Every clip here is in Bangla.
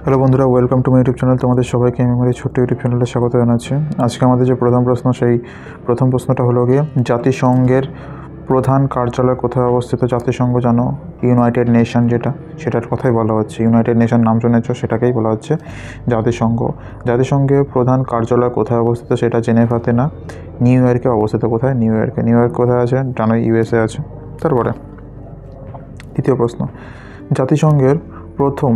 হ্যালো বন্ধুরা, welcome to my YouTube channel. তোমাদের সবাইকে আমি আমার এই ছোট্ট ইউটিউব চ্যানেলে স্বাগত জানাচ্ছি। আজকে আমাদের যে প্রথম প্রশ্ন, সেই প্রথম প্রশ্নটা হলো গিয়ে জাতিসংঘের প্রধান কার্যালয় কোথায় অবস্থিত? জাতিসংঘ জানো, ইউনাইটেড নেশন, সেটার কথাই বলা হচ্ছে। ইউনাইটেড নেশন নাম শুনেছ, সেটাকেই বলা হচ্ছে জাতিসংঘ। জাতিসংঘের প্রধান কার্যালয় কোথায় অবস্থিত? সেটা জেনেভাতে না, নিউ ইয়র্কে অবস্থিত। কোথায়? নিউ ইয়র্কে। নিউ ইয়র্ক কোথায় আছে? জানো, ইউএসএ আছে। তারপরে দ্বিতীয় প্রশ্ন, জাতিসংঘের প্রথম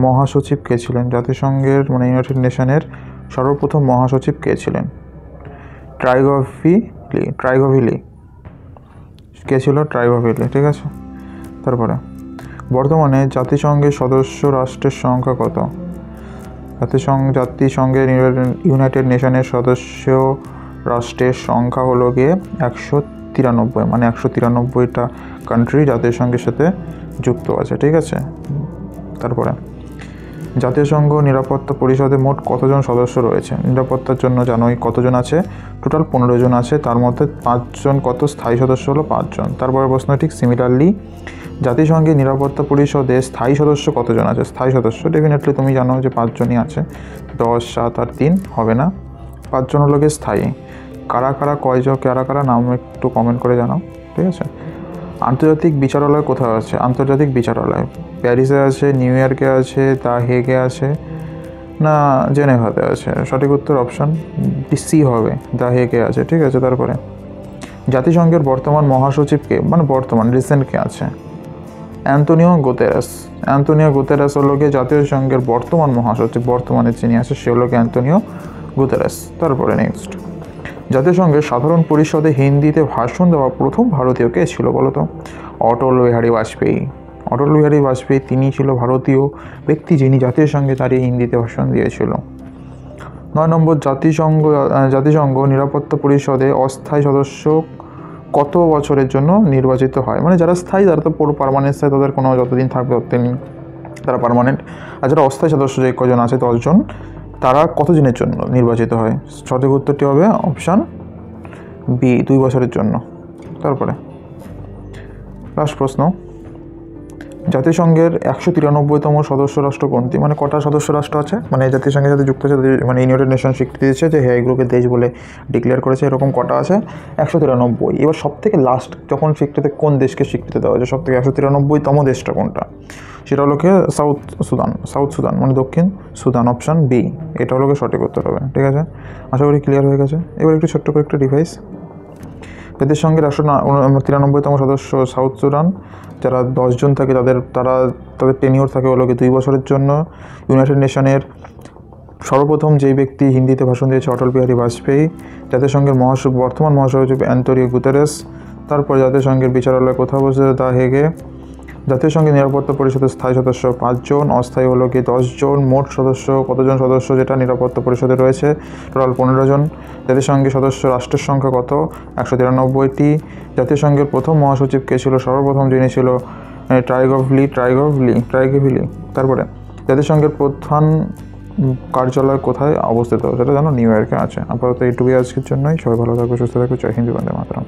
মহাসচিব কে ছিলেন? জাতিসংঘের ইউনাইটেড নেশনের সর্বপ্রথম মহাসচিব কে ছিলেন? ট্রাইগোভিলি কে ছিল? ট্রাইগোভিলি, ঠিক আছে। তারপরে বর্তমানে জাতিসংঘের সদস্য রাষ্ট্রের সংখ্যা কত? জাতিসংঘের ইউনাইটেড নেশনের সদস্য রাষ্ট্রের সংখ্যা হলো গিয়ে 193, 193টা কান্ট্রি জাতিসংঘের সাথে যুক্ত আছে, ঠিক আছে। তারপরে জাতিসংঘ নিরাপত্তা পরিষদে মোট কতজন সদস্য রয়েছে? নিরাপত্তার জন্য জানোই কতজন আছে? টোটাল 15 জন আছে, তার মধ্যে 5 জন কত? স্থায়ী সদস্য হলো 5 জন। তারপরে প্রশ্ন ঠিক সিমিলারলি, জাতিসংঘের নিরাপত্তা পরিষদে স্থায়ী সদস্য কতজন আছে? স্থায়ী সদস্য ডেফিনেটলি তুমি জানো যে 5 জনই আছে। 10, 7 আর 3 হবে না, 5 জন হলো গিয়ে স্থায়ী। কারা কারা নাম একটু কমেন্ট করে জানাও, ঠিক আছে। আন্তর্জাতিক বিচারালয় কোথায় আছে? আন্তর্জাতিক বিচারালয় প্যারিসে আছে, নিউ ইয়র্কে আছে, দ্য হেগে আছে, না জেনেভাতে আছে? সঠিক উত্তর অপশান সি হবে, দ্য হেগে আছে, ঠিক আছে। তারপরে জাতিসংঘের বর্তমান মহাসচিব কে? বর্তমান রিসেন্ট কে আছে? অ্যান্তোনিও গুতেরাস হলো গিয়ে জাতিসংঘের বর্তমান মহাসচিব। বর্তমানে যিনি আছে সে হলো গিয়ে অ্যান্তোনিও গুতেরাস। তারপরে নেক্সট, জাতিসংঘের সাধারণ পরিষদে হিন্দিতে ভাষণ দেওয়া প্রথম ভারতীয় কে ছিল বলো তো? অটল বিহারী বাজপেয়ী তিনি ছিল ভারতীয় ব্যক্তি যিনি জাতিসংঘে দাঁড়িয়ে হিন্দিতে ভাষণ দিয়েছিল। 9 নম্বর, জাতিসংঘ নিরাপত্তা পরিষদে অস্থায়ী সদস্য কত বছরের জন্য নির্বাচিত হয়? যারা স্থায়ী তারা তো পুরো পার্মানেন্ট স্থায়ী, তাদের কোনো যতদিন থাকবে ততদিন তারা পার্মানেন্ট। আর যারা অস্থায়ী সদস্য যে কজন আছে 10 জন, তারা কতদিনের জন্য নির্বাচিত হয়? সঠিক উত্তরটি হবে অপশান বি, 2 বছরের জন্য। তারপরে লাস্ট প্রশ্ন, জাতিসংঘের 193তম সদস্য রাষ্ট্র কোনটি? কটা সদস্য রাষ্ট্র আছে জাতিসংঘের সাথে যুক্ত আছে, ইউনাইটেড নেশন স্বীকৃতি দিয়েছে যে হ্যাঁ এগুলোকে দেশ বলে ডিক্লেয়ার করেছে, এরকম কটা আছে? 193। এবার সব থেকে লাস্ট যখন স্বীকৃতি, কোন দেশকে স্বীকৃতি দেওয়া হয়েছে সব থেকে 193তম দেশটা কোনটা? সেটা হলো সাউথ সুদান, দক্ষিণ সুদান, অপশান বি, এটা হলো সঠিক উত্তর হবে, ঠিক আছে। আশা করি ক্লিয়ার হয়ে গেছে। এবার একটু ছোট্ট করে একটা ডিভাইস, জাতিসংঘের 193তম সদস্য সাউথ সুদান, যারা 10 জন থাকে তাদের টেনিওর থাকে হলো 2 বছরের জন্য। ইউনাইটেড নেশনের সর্বপ্রথম যেই ব্যক্তি হিন্দিতে ভাষণ দিয়েছে অটল বিহারী বাজপেয়ী। জাতিসংঘের বর্তমান মহাসচিব অ্যান্তোনিও গুতেরেস। তারপর জাতিসংঘের বিচারালয় কোথাও অবস্থিত? দ্য হেগে। জাতিসংঘের নিরাপত্তা পরিষদের স্থায়ী সদস্য 5 জন, অস্থায়ী হলো 10 জন। মোট সদস্য কতজন সদস্য যেটা নিরাপত্তা পরিষদে রয়েছে? টোটাল 15 জন। জাতিসংঘের সদস্য রাষ্ট্রের সংখ্যা কত? 193টি। জাতিসংঘের প্রথম মহাসচিব কে ছিল? সর্বপ্রথম যিনি ছিল ট্রাইগোভিলি। তারপরে জাতিসংঘের প্রধান কার্যালয় কোথায় অবস্থিত? সেটা জানো, নিউ ইয়র্কে আছে। আপাতত এইটুকুই আজকের জন্যই। সবাই ভালো থাকবে, সুস্থ থাকবে। জয় হিন্দ, বন্দে মাতরম।